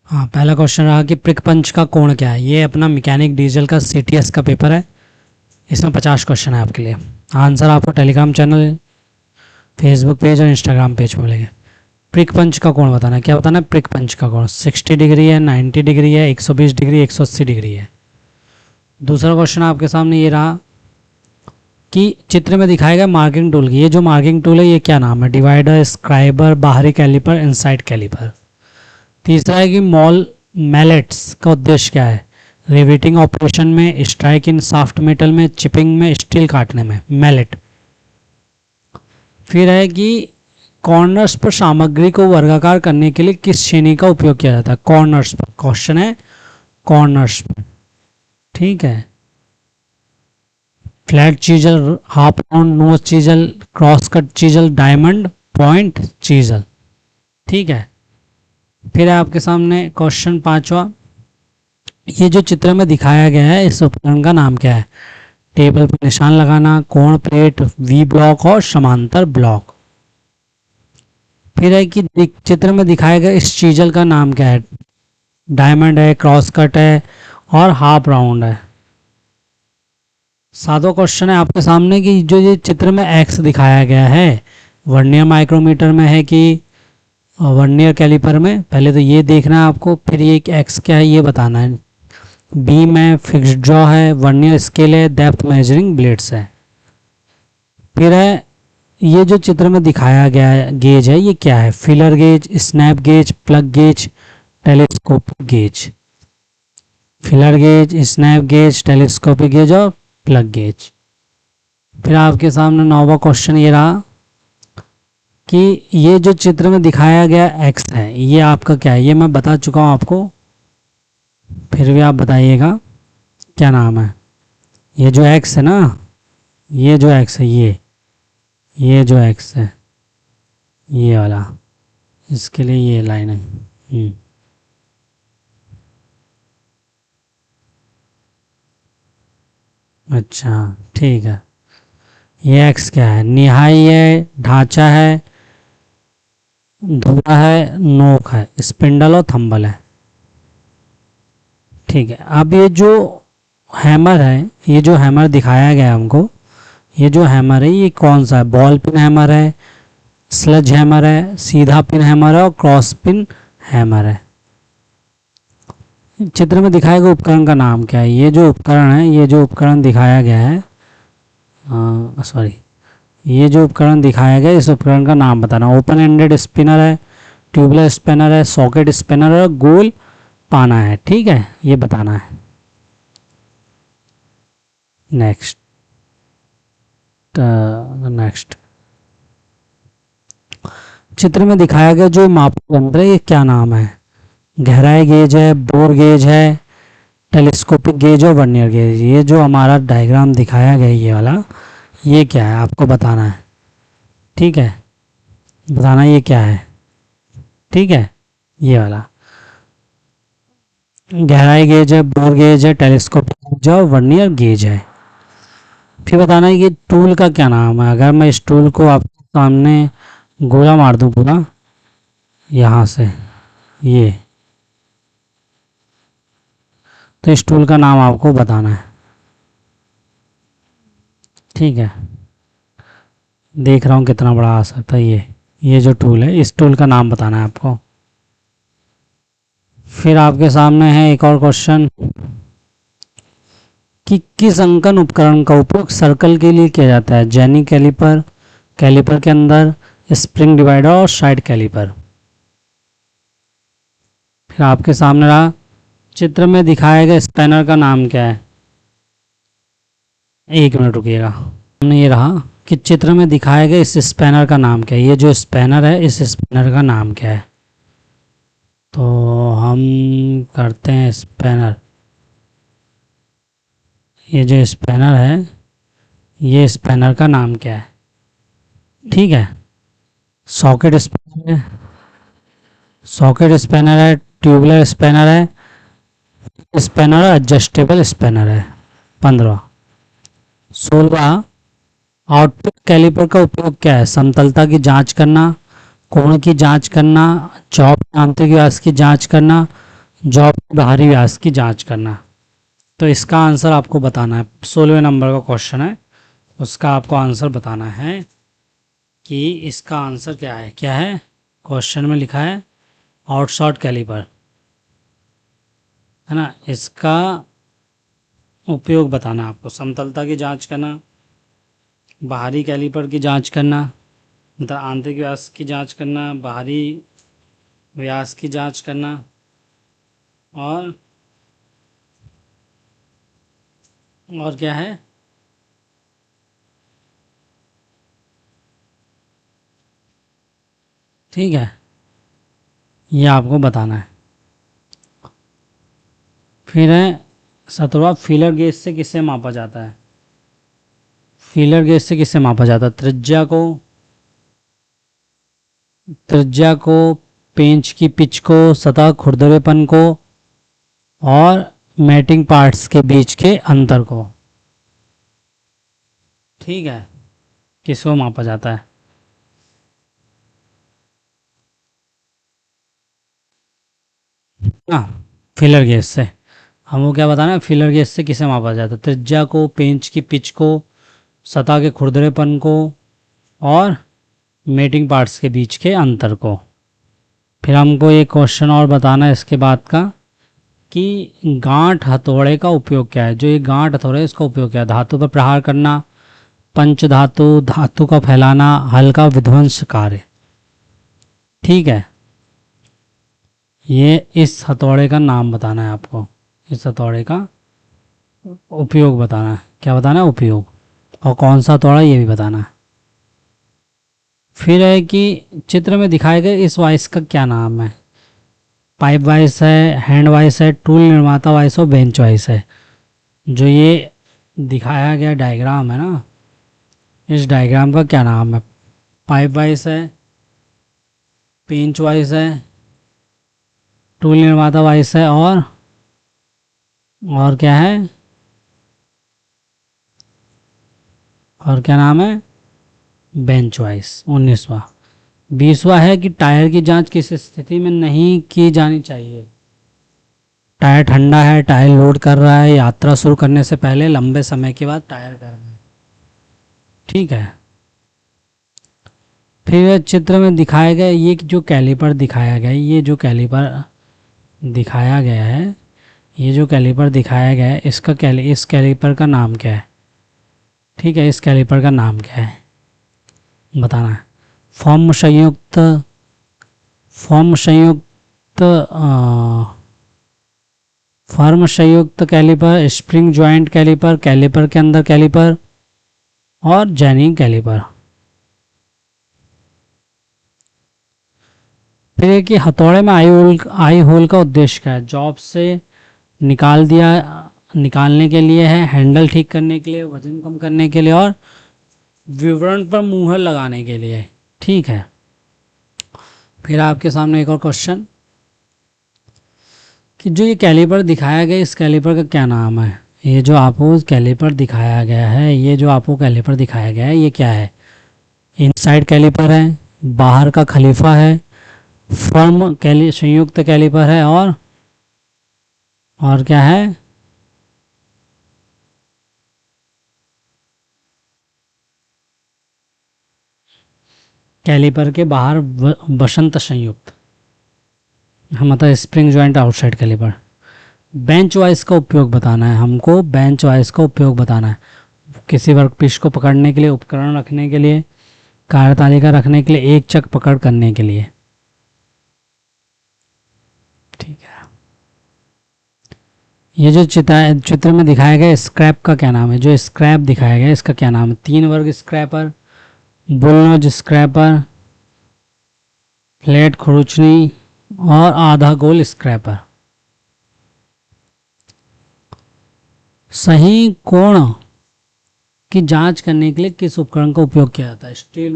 हाँ, पहला क्वेश्चन रहा कि प्रिक पंच का कोण क्या है। ये अपना मैकेनिक डीजल का सीटीएस का पेपर है। इसमें 50 क्वेश्चन है आपके लिए। आंसर आपको टेलीग्राम चैनल, फेसबुक पेज और इंस्टाग्राम पेज पर मिलेंगे। प्रिक पंच का कोण बताना है। क्या बताना है? प्रिक पंच का कोण 60 डिग्री है, 90 डिग्री है, 120 डिग्री, 180 डिग्री है। दूसरा क्वेश्चन आपके सामने ये रहा कि चित्र में दिखाया गया मार्किंग टूल की, ये जो मार्किंग टूल है ये क्या नाम है? डिवाइडर, स्क्राइबर, बाहरी कैलिपर, इनसाइड कैलिपर। तीसरा है कि मैलेट्स का उद्देश्य क्या है? रिवेटिंग ऑपरेशन में, स्ट्राइक इन सॉफ्ट मेटल में, चिपिंग में, स्टील काटने में, मैलेट। फिर है कि कॉर्नर्स पर सामग्री को वर्गाकार करने के लिए किस श्रेणी का उपयोग किया जाता है? कॉर्नर्स पर। क्वेश्चन है कॉर्नर्स पर, ठीक है। Flat chisel, half round, nose chisel, cross cut chisel, diamond, point chisel, ठीक है। फिर है आपके सामने क्वेश्चन पांचवा, ये जो चित्र में दिखाया गया है इस उपकरण का नाम क्या है? टेबल पर निशान लगाना, कोण प्लेट, वी ब्लॉक और समांतर ब्लॉक। फिर है कि चित्र में दिखाया गया इस चीजल का नाम क्या है? डायमंड है, क्रॉस कट है और हाफ राउंड है। सातवां क्वेश्चन है आपके सामने कि जो ये चित्र में एक्स दिखाया गया है वर्नियर माइक्रोमीटर में है कि वर्नियर कैलिपर में? पहले तो ये देखना है आपको, फिर ये एक्स क्या है ये बताना है। बीम है, फिक्स्ड ड्रॉ है, वर्नियर स्केल है, डेप्थ मेजरिंग ब्लेड्स है। फिर है ये जो चित्र में दिखाया गया है गेज है ये क्या है? Filler gauge, snap gauge, plug gauge, telescopic gauge. Filler gauge, snap gauge, telescopic gauge और प्लग गेज। फिर आपके सामने नौवां क्वेश्चन ये रहा कि ये जो चित्र में दिखाया गया एक्स है ये आपका क्या है? ये मैं बता चुका हूँ आपको, फिर भी आप बताइएगा क्या नाम है। ये जो एक्स है ना, ये जो एक्स है ये जो एक्स है ये वाला, इसके लिए ये लाइन है। अच्छा, ठीक है। ये एक्स क्या है? निहाई है, ढांचा है, धुरा है, नोक है, स्पिंडल और थंबल है, ठीक है। अब ये जो हैमर है, ये जो हैमर दिखाया गया हमको, ये जो हैमर है ये कौन सा है? बॉल पिन हैमर है, स्लज हैमर है, सीधा पिन हैमर है और क्रॉस पिन हैमर है। चित्र में दिखाए गए उपकरण का नाम क्या है? ये जो उपकरण है, ये जो उपकरण दिखाया गया है, सॉरी, ये जो उपकरण दिखाया गया इस उपकरण का नाम बताना। ओपन एंडेड स्पिनर है, ट्यूबलेस स्पिनर है, सॉकेट स्पिनर है, गोल पाना है, ठीक है, ये बताना है। नेक्स्ट चित्र में दिखाया गया जो मापक यंत्र है ये क्या नाम है? गहराई गेज है, बोर गेज है, टेलीस्कोपिक गेज और वर्नियर गेज। ये जो हमारा डायग्राम दिखाया गया ये वाला, ये क्या है आपको बताना है, ठीक है। बताना ये क्या है, ठीक है। ये वाला गहराई गेज है, बोर गेज है, टेलीस्कोपिक गेज है और वर्नियर गेज है। फिर बताना है ये टूल का क्या नाम है। अगर मैं इस टूल को आपके सामने गोला मार दूं पूरा यहाँ से, ये तो इस टूल का नाम आपको बताना है, ठीक है। देख रहा हूँ कितना बड़ा आ सकता है ये जो टूल है, इस टूल का नाम बताना है आपको। फिर आपके सामने है एक और क्वेश्चन कि किस अंकन उपकरण का उपयोग सर्कल के लिए किया जाता है? जेनी कैलिपर, कैलिपर के अंदर, स्प्रिंग डिवाइडर और साइड कैलिपर। फिर आपके सामने रहा चित्र में दिखाए गए स्पैनर का नाम क्या है? एक मिनट रुकिएगा। हमने ये रहा कि चित्र में दिखाए गए इस स्पैनर का नाम क्या है? ये जो स्पैनर है इस स्पैनर का नाम क्या है? तो हम करते हैं स्पैनर, ये जो स्पैनर है ये स्पैनर का नाम क्या है, ठीक है। सॉकेट स्पैनर है, सॉकेट स्पैनर है, ट्यूबुलर स्पैनर है, स्पैनर एडजस्टेबल स्पैनर है। 15। 16 आउटपुट कैलिपर का उपयोग क्या है? समतलता की जांच करना, कोण की जांच करना, चौप आंतरिक व्यास की जांच करना, जॉब के बाहरी व्यास की जांच करना। तो इसका आंसर आपको बताना है, 16वें नंबर का क्वेश्चन है, उसका आपको आंसर बताना है कि इसका आंसर क्या है। क्या है क्वेश्चन में लिखा है? आउटसॉर्ट कैलिपर, है ना। इसका उपयोग बताना है आपको। समतलता की जांच करना, बाहरी कैलिपर की जांच करना, मतलब आंतरिक व्यास की जांच करना, बाहरी व्यास की जांच करना, और क्या है? ठीक है, ये आपको बताना है। फिर है 17वां, फीलर गेज से किससे मापा जाता है? फीलर गेज से किससे मापा जाता है? त्रिज्या को, पेंच की पिच को, सतह खुरदरेपन को, और मैटिंग पार्ट्स के बीच के अंतर को। ठीक है, किसको मापा जाता है? हाँ, फीलर गेज से। हमको क्या बताना है? फीलर गेज से किसे मापा जाता है? त्रिज्या को, पेंच की पिच को, सतह के खुरदरेपन को, और मेटिंग पार्ट्स के बीच के अंतर को। फिर हमको एक क्वेश्चन और बताना है इसके बाद का, कि गांठ हथौड़े का उपयोग क्या है। जो ये गांठ हथौड़े है, इसका उपयोग क्या है? धातु पर प्रहार करना, पंच धातु, धातु का फैलाना, हल्का विध्वंस कार्य। ठीक है, ये इस हथौड़े का नाम बताना है आपको, इस हथौड़े का उपयोग बताना है। क्या बताना है? उपयोग। और कौन सा हथौड़ा, ये भी बताना है। फिर है कि चित्र में दिखाए गए इस वाइस का क्या नाम है? पाइप वाइस है, हैंड वाइस है, टूल निर्माता वाइस और बेंच वाइस है। जो ये दिखाया गया डायग्राम है ना, इस डायग्राम का क्या नाम है? पाइप वाइस है, पेंच वाइस है, टूल निर्माता वाइस है, और क्या है? और क्या नाम है? Bench vice. 19वां। 20वां है कि टायर की जांच किस स्थिति में नहीं की जानी चाहिए? टायर ठंडा है, टायर लोड कर रहा है, यात्रा शुरू करने से पहले, लंबे समय के बाद, टायर गर्म है। ठीक है। फिर चित्र में दिखाए गए ये जो कैलिपर दिखाया गया है, ये जो कैलिपर दिखाया गया है, ये जो कैलिपर दिखाया गया है, इस कैलिपर का नाम क्या है? ठीक है, इस कैलिपर का नाम क्या है बताना है। फॉर्म संयुक्त, फॉर्म संयुक्त फॉर्म संयुक्त caliper, spring joint caliper, caliper के अंदर कैलिपर, और जैनिंग कैलिपर। फिर है कि हथौड़े में आई होल का उद्देश्य क्या है? जॉब से निकालने के लिए है, हैंडल ठीक करने के लिए, वजन कम करने के लिए, और विवरण पर मुहर लगाने के लिए। ठीक है। फिर आपके सामने एक और क्वेश्चन, कि जो ये कैलिपर दिखाया गया, इस कैलिपर का क्या नाम है? ये जो आपको कैलिपर दिखाया गया है, ये जो आपको कैलिपर दिखाया गया है, ये क्या है? इनसाइड कैलिपर है, बाहर का खलीफा है, संयुक्त कैलिपर है, और क्या है? कैलिपर के बाहर वसंत संयुक्त, मतलब spring joint outside caliper. Bench vice का उपयोग बताना है हमको, बेंच वाइस का उपयोग बताना है। किसी वर्कपीस को पकड़ने के लिए, उपकरण रखने के लिए, कार्यतालिका रखने के लिए, एक चक पकड़ करने के लिए। ठीक है। ये जो चित्र में दिखाया गया स्क्रैप का क्या नाम है? जो स्क्रैप दिखाया गया इसका क्या नाम है? 3 वर्ग स्क्रैपर, बुलनोज स्क्रैपर, फ्लैट खुरुचनी, और आधा गोल स्क्रैपर। सही कोण की जांच करने के लिए किस उपकरण का उपयोग किया जाता है? स्टील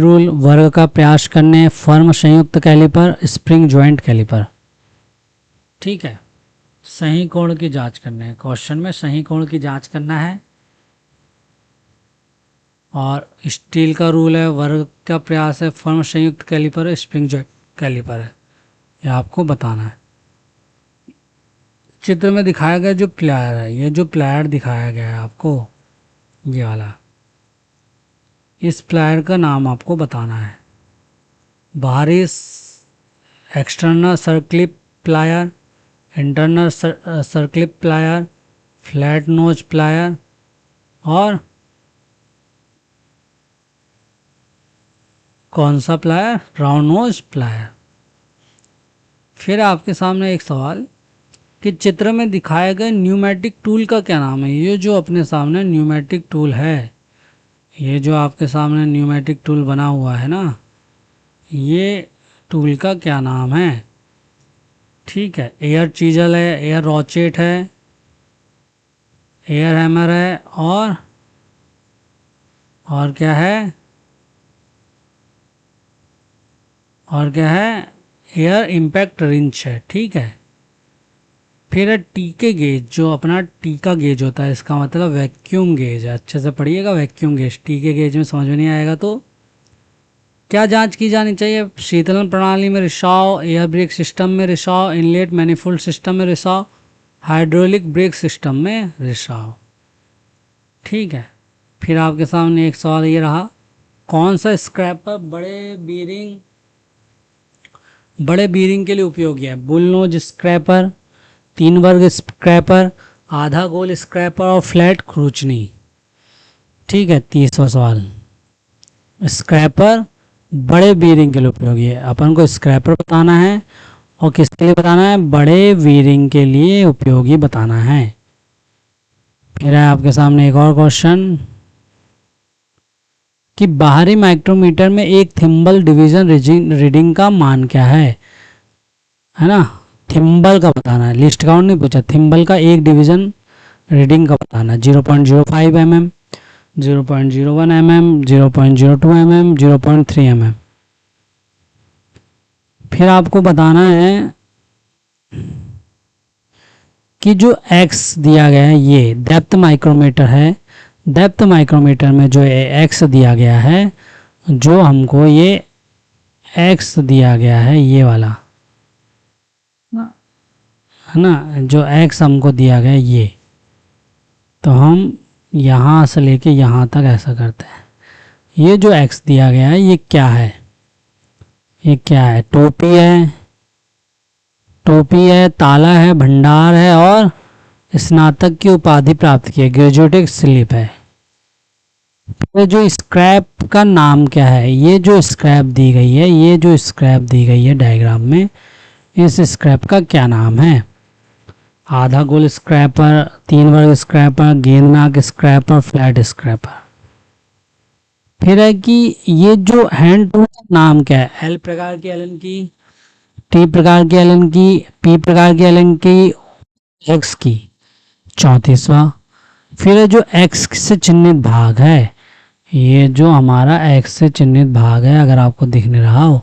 रूल, वर्ग का प्रयास करने, फर्म संयुक्त कैलिपर, स्प्रिंग ज्वाइंट कैलिपर। ठीक है। सही कोण की जांच करने है, क्वेश्चन में सही कोण की जांच करना है, और स्टील का रूल है, वर्ग का प्रयास है, फर्म संयुक्त कैलिपर, स्प्रिंग ज्वाइंट कैलिपर है, ये आपको बताना है। चित्र में दिखाया गया जो प्लायर है, ये जो प्लायर दिखाया गया है आपको, ये वाला, इस प्लायर का नाम आपको बताना है। बाहरी external circlip plier, internal circlip plier, flat nose plier और कौन सा प्लायर, राउंड नोज प्लायर। फिर आपके सामने एक सवाल कि चित्र में दिखाए गए न्यूमेटिक टूल का क्या नाम है। ये जो अपने सामने न्यूमेटिक टूल है, ये जो आपके सामने न्यूमेटिक टूल बना हुआ है ना, ये टूल का क्या नाम है। ठीक है, एयर चीजल है, एयर रॉचेट है, एयर हैमर है और क्या है, और क्या है, एयर इम्पैक्ट रिंच है। ठीक है, फिर है टीके गेज, जो अपना टीका गेज होता है, इसका मतलब वैक्यूम गेज है। अच्छे से पढ़िएगा, वैक्यूम गेज। टीके गेज में समझ में नहीं आएगा तो क्या जांच की जानी चाहिए, शीतलन प्रणाली में रिसाव, एयर ब्रेक सिस्टम में रिसाव, इनलेट मैनिफोल्ड सिस्टम में रिसाव, हाइड्रोलिक ब्रेक सिस्टम में रिसाव। ठीक है, फिर आपके सामने एक सवाल ये रहा, कौन सा स्क्रैपर बड़े बीरिंग के लिए उपयोगी है। बुल नोज स्क्रैपर, 3 वर्ग स्क्रैपर, आधा गोल स्क्रैपर और फ्लैट क्रूचनी। ठीक है, 30वां सवाल, स्क्रैपर बड़े बीरिंग के लिए उपयोगी है। अपन को स्क्रैपर बताना है और किसके लिए बताना है, बड़े बीरिंग के लिए उपयोगी बताना है। फिर है आपके सामने एक और क्वेश्चन कि बाहरी माइक्रोमीटर में एक थिम्बल डिवीजन रीडिंग का मान क्या है ना। थिम्बल का बताना है, लिस्ट काउंट नहीं पूछा, थिम्बल का एक डिवीजन रीडिंग का बताना है। 0.05 mm, 0.01 mm, 0.02 mm, 0.3 mm। फिर आपको बताना है कि जो x दिया गया है, ये डेप्थ माइक्रोमीटर है। डेप्थ माइक्रोमीटर में जो x दिया गया है, जो हमको ये x दिया गया है, ये वाला है ना, जो x हमको दिया गया है ये, तो हम यहाँ से लेके यहाँ तक ऐसा करते हैं। ये जो x दिया गया है ये क्या है, ये क्या है, टोपी है, ताला है, भंडार है और स्नातक की उपाधि प्राप्त की है, ग्रेजुएट स्लिप है। ये जो स्क्रैप का नाम क्या है, ये जो स्क्रैप दी गई है, ये जो स्क्रैप दी गई है डायग्राम में, इस स्क्रैप का क्या नाम है। आधा गोल स्क्रैपर, 3 वर्ग स्क्रैपर, गेंदनाक स्क्रैपर, फ्लैट स्क्रैपर। फिर है कि ये जो हैंड टूल का नाम क्या है, एल प्रकार की एलन की, टी प्रकार की एलन की, पी प्रकार की एलन की, एक्स की। 34वां, फिर है जो एक्स से चिन्हित भाग है, ये जो हमारा एक्स से चिन्हित भाग है, अगर आपको दिख नहीं रहा हो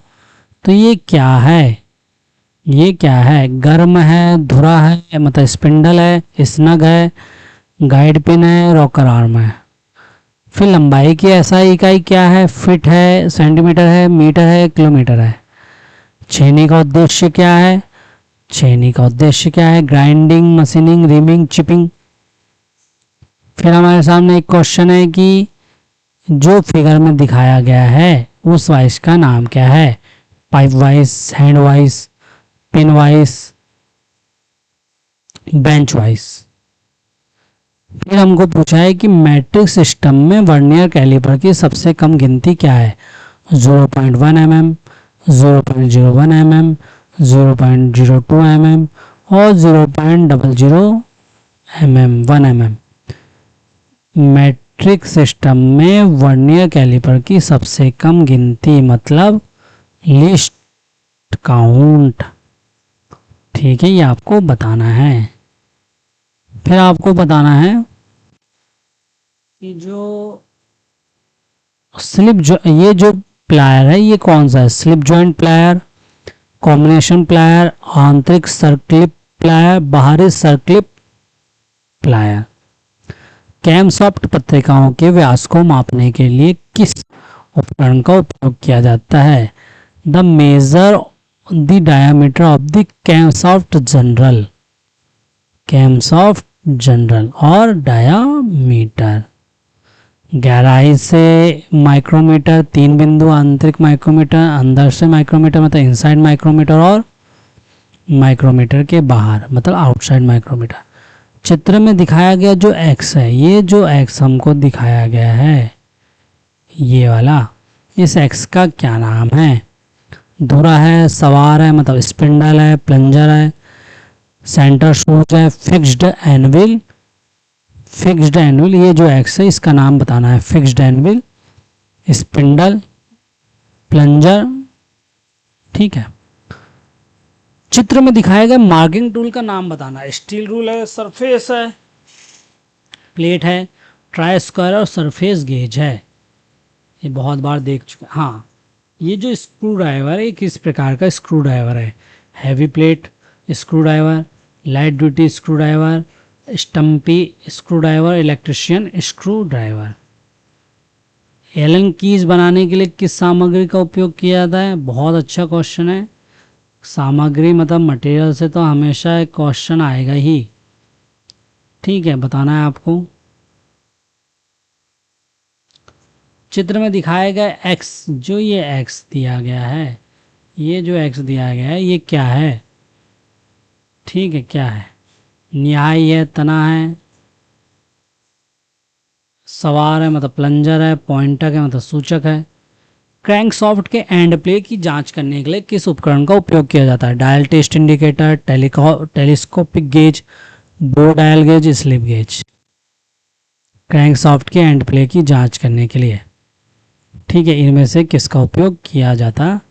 तो ये क्या है, ये क्या है, गर्म है, धुरा है, मतलब स्पिंडल है, स्नग है, गाइड पिन है, रॉकर आर्म है। फिर लंबाई की एसआई इकाई क्या है, फिट है, सेंटीमीटर है, मीटर है, किलोमीटर है। छेनी का उद्देश्य क्या है, ग्राइंडिंग, मशीनिंग, रीमिंग, चिपिंग। फिर हमारे सामने एक क्वेश्चन है कि जो फिगर में दिखाया गया है उस वाइस का नाम क्या है, pipe vice, hand vice, pin vice, bench vice. फिर हमको पूछा है कि मैट्रिक सिस्टम में वर्नियर कैलिपर की सबसे कम गिनती क्या है, 0.1 mm, 0.01 mm, 0.02 mm और 0.00 mm, 1 mm। मैट्रिक सिस्टम में वर्नियर कैलिपर की सबसे कम गिनती मतलब लिस्ट काउंट। ठीक है, ये आपको बताना है। फिर आपको बताना है कि जो ये जो प्लायर है ये कौन सा है, slip joint plier, combination plier, आंतरिक सर्क्लिप प्लायर, बाहरी सर्क्लिप प्लायर। कैमसॉफ्ट पत्रिकाओं के व्यास को मापने के लिए किस उपकरण का उपयोग किया जाता है, the major the diameter of the camshaft journal, camshaft journal और डायामीटर। गहराई से माइक्रोमीटर 3 बिंदु, आंतरिक माइक्रोमीटर, अंदर से माइक्रोमीटर मतलब इनसाइड माइक्रोमीटर, और माइक्रोमीटर के बाहर मतलब आउटसाइड माइक्रोमीटर। चित्र में दिखाया गया जो एक्स है, ये जो एक्स हमको दिखाया गया है ये वाला, इस एक्स का क्या नाम है? धुरा है, सवार है मतलब स्पिंडल है, प्लंजर है, सेंटर शूज है, फिक्स्ड एनविल। फिक्स्ड एनविल, ये जो एक्स है इसका नाम बताना है। Fixed anvil, spindle, plunger. ठीक है। चित्र में दिखाया गया मार्किंग टूल का नाम बताना है। स्टील रूल है, सरफेस है, प्लेट है, ट्राई स्क्वायर और सरफेस गेज है। ये बहुत बार देख चुके। हाँ, ये जो स्क्रू ड्राइवर है किस प्रकार का स्क्रू ड्राइवर है? Heavy plate screwdriver, light duty screwdriver, stumpy screwdriver, electrician screwdriver. Allen keys बनाने के लिए किस सामग्री का उपयोग किया जाता है? बहुत अच्छा क्वेश्चन है। सामग्री मतलब मटेरियल से तो हमेशा एक क्वेश्चन आएगा ही। ठीक है, बताना है आपको। चित्र में दिखाया गया एक्स, जो ये एक्स दिया गया है, ये जो एक्स दिया गया है ये क्या है? ठीक है, क्या है? न्याय है, तना है, सवार है मतलब प्लंजर है, पॉइंटर है मतलब सूचक है। क्रैंकशाफ्ट के एंड प्ले की जांच करने के लिए किस उपकरण का उपयोग किया जाता है? Dial test indicator, telescopic gauge, bow dial gauge, slip gauge. Crankshaft के एंड प्ले की जांच करने के लिए। ठीक है, इनमें से किसका उपयोग किया जाता है?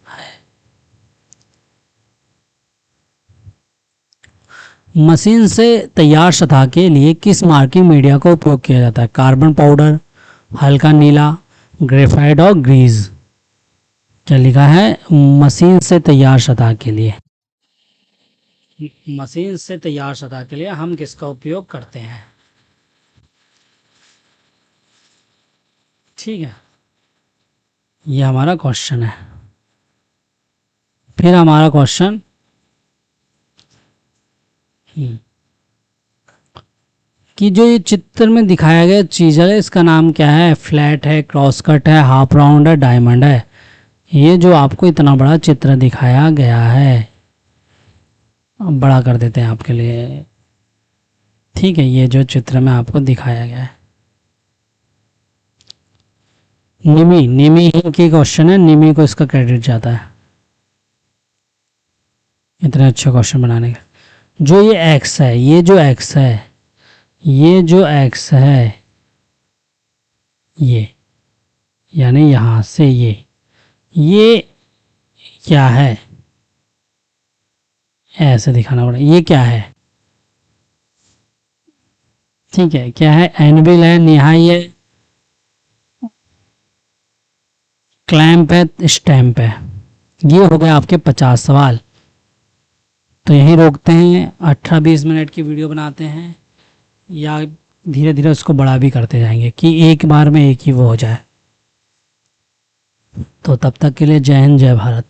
मशीन से तैयार सतह के लिए किस मार्किंग मीडिया का उपयोग किया जाता है? कार्बन पाउडर, हल्का नीला, ग्रेफाइट और ग्रीज। क्या लिखा है? मशीन से तैयार सतह के लिए, मशीन से तैयार सतह के लिए हम किसका उपयोग करते हैं? ठीक है, ये हमारा क्वेश्चन है। फिर हमारा क्वेश्चन कि जो ये चित्र में दिखाया गया चीज है इसका नाम क्या है? फ्लैट है, क्रॉस कट है, हाफ राउंड है, डायमंड है। ये जो आपको इतना बड़ा चित्र दिखाया गया है, बड़ा कर देते हैं आपके लिए। ठीक है, ये जो चित्र में आपको दिखाया गया है, निमी ही की क्वेश्चन है, निमी को इसका क्रेडिट जाता है इतने अच्छे क्वेश्चन बनाने का। जो ये एक्स है, ये जो एक्स है, ये जो एक्स है, ये यानी यहां से ये क्या है? ऐसे दिखाना पड़ेगा। ये क्या है? ठीक है, क्या है? एनविल है, निहाई है, क्लैंप है, स्टैंप है। ये हो गए आपके 50 सवाल। तो यहीं रोकते हैं, 18-20 मिनट की वीडियो बनाते हैं या धीरे धीरे उसको बड़ा भी करते जाएंगे कि एक बार में एक ही वो हो जाए। तो तब तक के लिए जय हिंद, जय भारत।